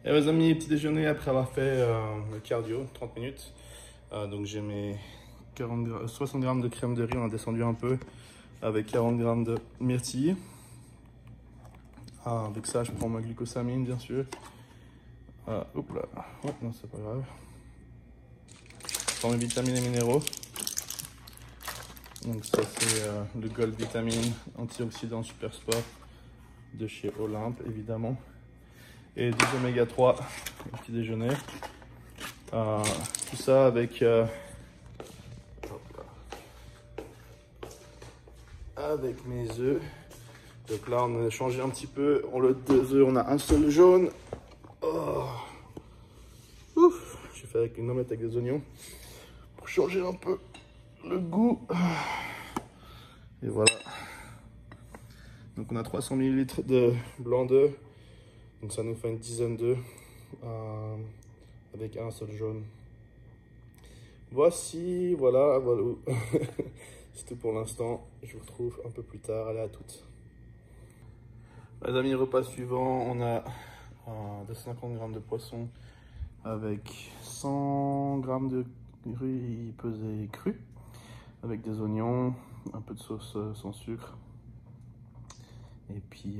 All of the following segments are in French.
Et les amis, petit déjeuner après avoir fait le cardio, 30 minutes. Donc j'ai mes 60 grammes de crème de riz, on a descendu un peu, avec 40 grammes de myrtille. Avec ça, je prends ma glucosamine, bien sûr. Hop là, ouais, non, c'est pas grave. Je prends mes vitamines et minéraux. Donc ça, c'est le Gold Vitamine antioxydant Super Sport de chez Olympe, évidemment. Et du oméga 3 au petit déjeuner. Tout ça avec mes œufs. Donc là on a changé un petit peu. Au lieu de 2 œufs, on a un seul jaune. J'ai fait avec une omelette avec des oignons pour changer un peu le goût. Et voilà. Donc on a 300 ml de blanc d'œuf. Donc ça nous fait une dizaine d'œufs avec un seul jaune. Voici, voilà. C'est tout pour l'instant. Je vous retrouve un peu plus tard. Allez, à toutes. Les amis, repas suivant, on a 250 grammes de poisson avec 100 grammes de riz pesé cru, avec des oignons, un peu de sauce sans sucre et puis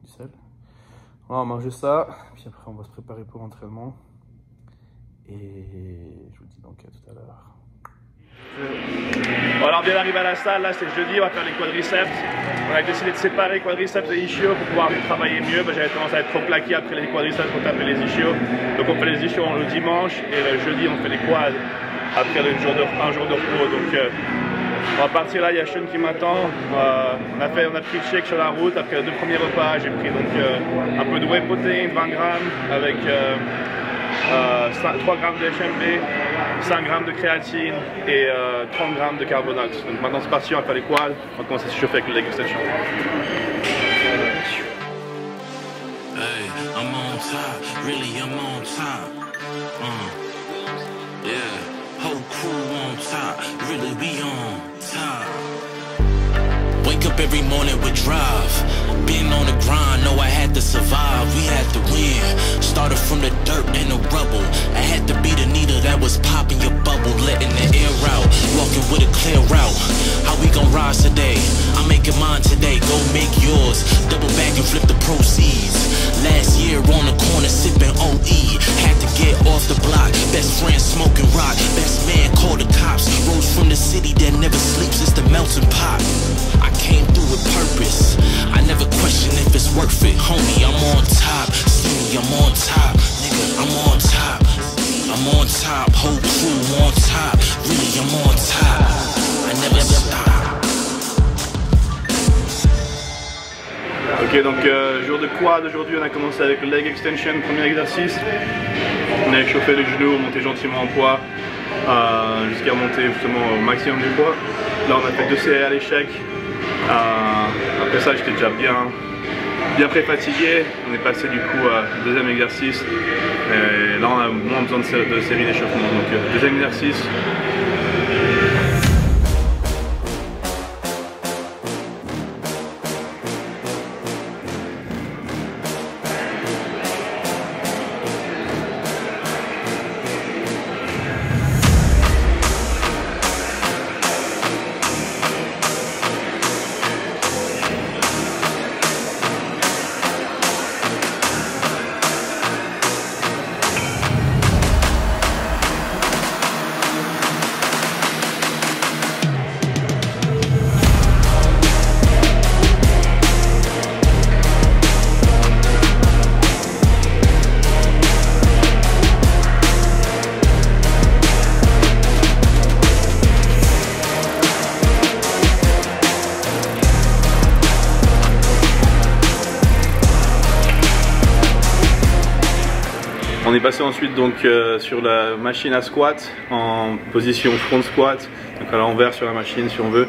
du sel. On va manger ça, puis après on va se préparer pour l'entraînement et je vous dis donc à tout à l'heure. Bon, alors bien arrivé à la salle, là c'est jeudi, on va faire les quadriceps. On a décidé de séparer quadriceps et ischios pour pouvoir travailler mieux. J'avais tendance à être trop plaqué après les quadriceps pour taper les ischios. Donc on fait les ischios le dimanche et le jeudi on fait les quads après un jour de repos. Donc on va partir là, il y a Sean qui m'attend. On a pris le shake sur la route après les 2 premiers repas. J'ai pris donc un peu de whey protein, 20 grammes avec 3 grammes de HMB, 5 grammes de créatine et 30 grammes de carbonates. Donc maintenant c'est parti, on va faire les quads, on va commencer à se chauffer avec le leg extension. Hey, I'm on top, really I'm on top. Yeah, whole crew on top, really we on top. Wake up every morning with drive. Been on the grind, know I had to survive. We had to win. Started from the dirt and the rubble. I had to be the needle that was popping your bubble, letting the air out. Walking with a clear route. How we gon' rise today? I'm making mine today. Go make yours. Double back and flip the proceeds. Last year on the corner sipping OE. Had to get off the block. Best friend smoking rock. Best man called the cops. Rose from the city that never sleeps. It's the melting pot. I came through with purpose. I never question if it's worth it. Homie, I'm on top. See me, I'm on top. Nigga, I'm on top. I'm on top. Whole crew on top. Really, I'm on top. I never stop. Ok, donc jour de quad aujourd'hui, on a commencé avec le leg extension, premier exercice. On a échauffé les genoux, monté gentiment en poids jusqu'à monter justement au maximum du poids. Là on a fait 2 séries à l'échec. Après ça j'étais déjà bien pré-fatigué. On est passé du coup au deuxième exercice. Et là on a moins besoin de séries d'échauffement. Donc deuxième exercice. On est passé ensuite donc sur la machine à squat en position front squat, donc à l'envers sur la machine si on veut.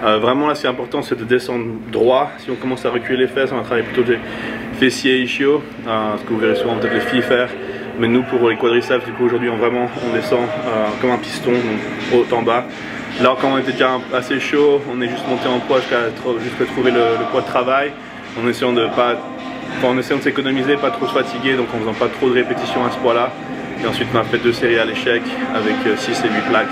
Vraiment là c'est important, c'est de descendre droit. Si on commence à reculer les fesses, on va travailler plutôt des fessiers et ischios, ce que vous verrez souvent peut-être les filles faire. Mais nous pour les quadriceps, du coup aujourd'hui on descend comme un piston, donc haut en bas. Là quand on était déjà assez chaud, on est juste monté en poids jusqu'à trouver le poids de travail, en essayant de ne pas en essayant de s'économiser, pas trop se fatiguer, donc en faisant pas trop de répétitions à ce poids-là. Et ensuite on a fait 2 séries à l'échec avec 6 et 8 plaques.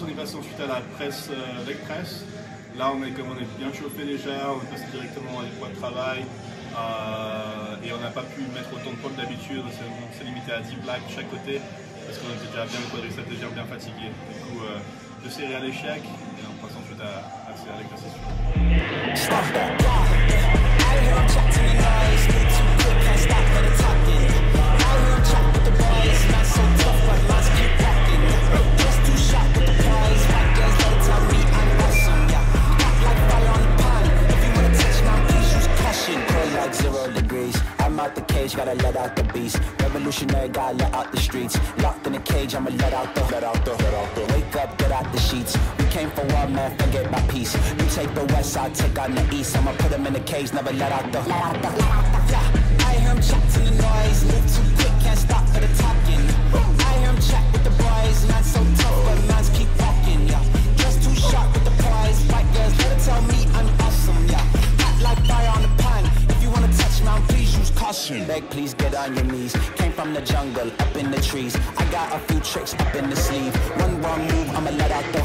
On est passé ensuite à la presse, leg press. Là on est bien chauffé déjà, on est passé directement à des poids de travail et on n'a pas pu mettre autant de poids que d'habitude, on s'est limité à 10 plaques chaque côté parce qu'on était déjà bien, le quadriceps déjà bien fatigué. Du coup 2 séries à l'échec et on passe ensuite à l'exercice suivant. Gotta let out the beast. Revolutionary, gotta let out the streets. Locked in a cage, I'ma let out the. Wake up, get out the sheets. We came for one man, forget my peace. You take the west, I'll take on the east. I'ma put him in a cage, never let out the. Yeah, I hear him chat to the noise. Move too quick, can't stop for the talking. I hear him chat with the boys. Man's so tough, but man's keep walking. Yeah, just too sharp with the prize. White girls, let her tell me I'm awesome. Yeah, hot like fire on the pan. If you wanna touch me, please use caution. Beg, please get on your knees. Came from the jungle, up in the trees. I got a few tricks up in the sleeve. One wrong move, I'ma let out the.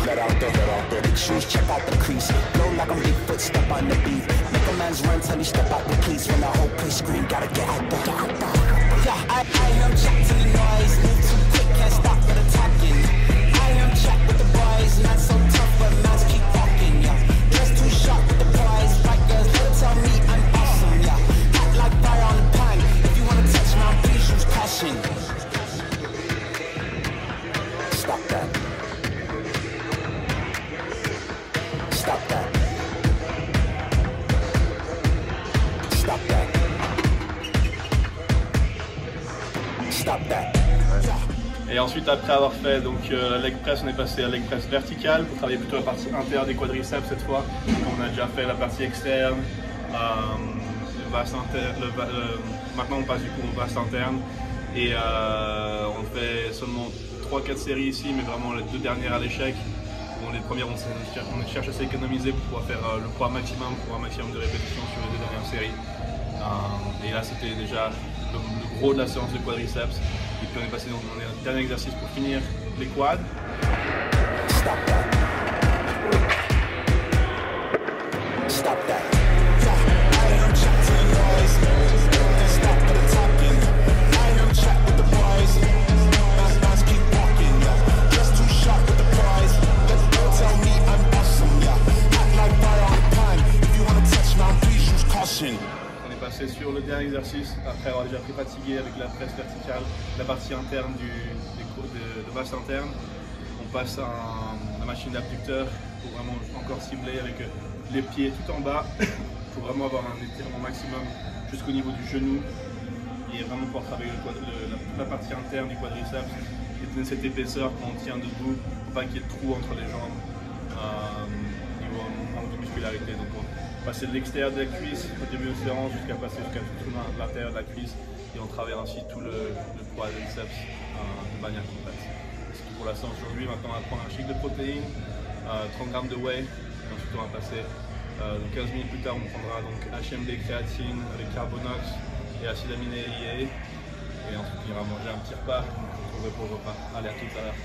Big shoes, check out the crease. Blow like I'm Bigfoot, step on the beat. Make a man's run till he step out the police. When the whole place scream, gotta get out the. Yeah, I hear him chat to the noise. Move too quick, can't stop for the talking. I hear him chat with the boys. Not so tough, but man's keep walking. Yeah, dressed too sharp with the prize. White girls, let her tell me I'm awesome. Yeah, hot like fire on the pan. If you wanna touch me, please use caution. Stop that. Stop that. Stop that. Stop that. Et ensuite, après avoir fait donc, la leg press, on est passé à leg press verticale pour travailler plutôt la partie interne des quadriceps cette fois. Donc, on a déjà fait la partie externe, le vaste interne, maintenant on passe du coup au vaste interne et on fait seulement 3-4 séries ici, mais vraiment les 2 dernières à l'échec. Bon, les premières, on cherche à s'économiser pour pouvoir faire le poids maximum pour un maximum de répétitions sur les 2 dernières séries. Et là, c'était déjà le gros de la séance de quadriceps. Et puis on est passé dans un dernier exercice pour finir les quads. Stop that. Stop that. On est c'est sur le dernier exercice, après avoir déjà pris fatigué avec la presse verticale, la partie interne de base interne, on passe à la machine d'abducteur pour vraiment encore cibler avec les pieds tout en bas, pour vraiment avoir un étirement maximum jusqu'au niveau du genou et vraiment pouvoir travailler la partie interne du quadriceps et donner cette épaisseur quand on tient debout pour pas qu'il y ait de trou entre les jambes niveau manque de muscularité. Donc on passe de l'extérieur de la cuisse au début de séance jusqu'à passer jusqu'à tout l'intérieur de la cuisse et on travaille ainsi tout le quadriceps de manière complète. C'est tout pour la séance aujourd'hui. Maintenant on va prendre un shake de protéines, 30 g de whey et ensuite on va passer donc 15 minutes plus tard on prendra donc HMB créatine avec carbonox et acide aminé lié et ensuite on ira manger un petit repas. On se retrouve pour le repas. Allez, à tout à l'heure.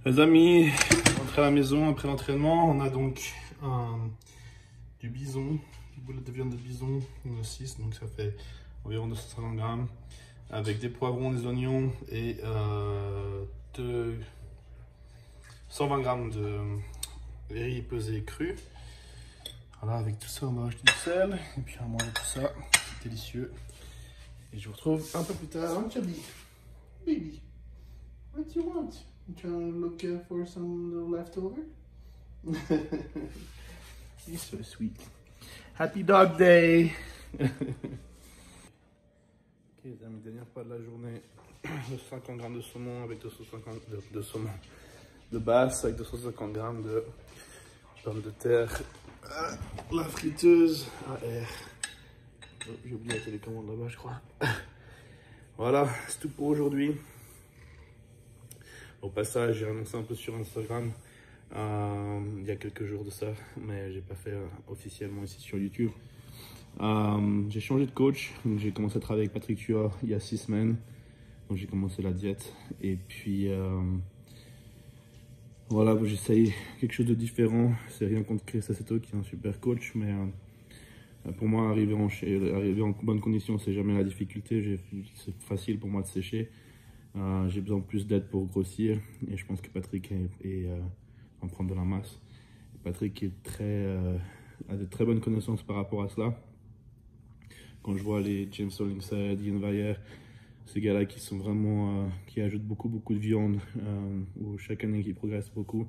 Les amis, rentré à la maison après l'entraînement, on a donc du bison, du boulet de viande de bison, on a 6, donc ça fait environ 250 grammes, avec des poivrons, des oignons et 120 grammes de riz pesé cru. Voilà, avec tout ça, on va rajouter du sel, et puis on va manger tout ça, c'est délicieux. Et je vous retrouve un peu plus tard. Hein, Chubby? Baby, what do you want? You trying to look for some little leftover? You're so sweet. Happy Dog Day! Ok les amis, dernière part de la journée. 50 grammes de saumon avec 250 de saumon de basse avec 250 grammes de pommes de terre. La friteuse à air. Oh, j'ai oublié la télécommande là-bas je crois. Voilà, c'est tout pour aujourd'hui. Au passage, j'ai annoncé un peu sur Instagram il y a quelques jours de ça, mais j'ai pas fait officiellement ici sur YouTube. J'ai changé de coach, j'ai commencé à travailler avec Patrick Tuor il y a 6 semaines, donc j'ai commencé la diète et puis voilà, j'essaye quelque chose de différent. C'est rien contre Chris Aceto qui est un super coach, mais pour moi arriver en bonne condition c'est jamais la difficulté. C'est facile pour moi de sécher. J'ai besoin de plus d'aide pour grossir et je pense que Patrick va prendre de la masse. Patrick a de très bonnes connaissances par rapport à cela. Quand je vois les James Hollingshead, Ian Vayer, ces gars-là qui sont vraiment qui ajoutent beaucoup de viande, ou chaque année qui progresse beaucoup,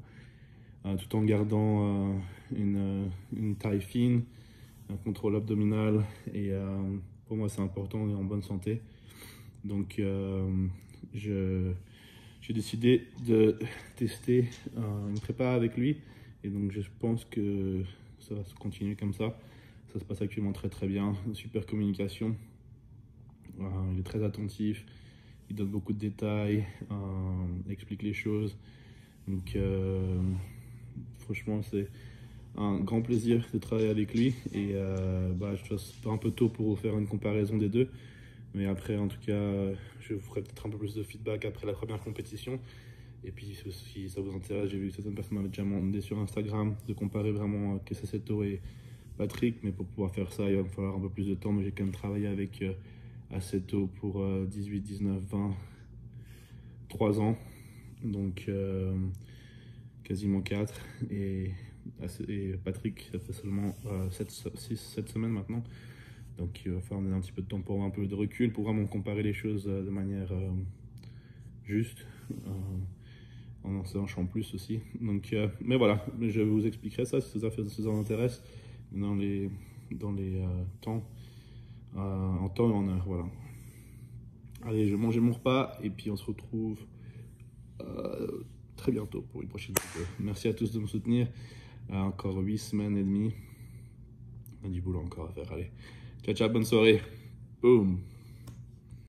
tout en gardant une taille fine, un contrôle abdominal et pour moi c'est important et en bonne santé. Donc j'ai décidé de tester une prépa avec lui et donc je pense que ça va se continuer comme ça. Ça se passe actuellement très bien, une super communication, il est très attentif, il donne beaucoup de détails, explique les choses, donc franchement c'est un grand plaisir de travailler avec lui et je trouve c'est un peu tôt pour faire une comparaison des deux. Mais après, en tout cas, je vous ferai peut-être un peu plus de feedback après la première compétition. Et puis, si ça vous intéresse, j'ai vu que certaines personnes m'avaient déjà demandé sur Instagram de comparer vraiment Chris Aceto et Patrick. Mais pour pouvoir faire ça, il va me falloir un peu plus de temps. Mais j'ai quand même travaillé avec Aceto pour 18, 19, 20, 3 ans. Donc, quasiment 4. Et Patrick, ça fait seulement 7 semaines maintenant. Donc il va falloir un petit peu de temps pour avoir un peu de recul, pour vraiment comparer les choses de manière juste, en en sachant plus aussi. Donc, mais voilà, je vous expliquerai ça si ça vous intéresse dans les temps, en temps et en heure. Voilà. Allez, je vais manger mon repas et puis on se retrouve très bientôt pour une prochaine vidéo. Merci à tous de me soutenir. Encore 8 semaines et demie. On a du boulot encore à faire. Allez, ciao, ciao, bonne soirée. Boum.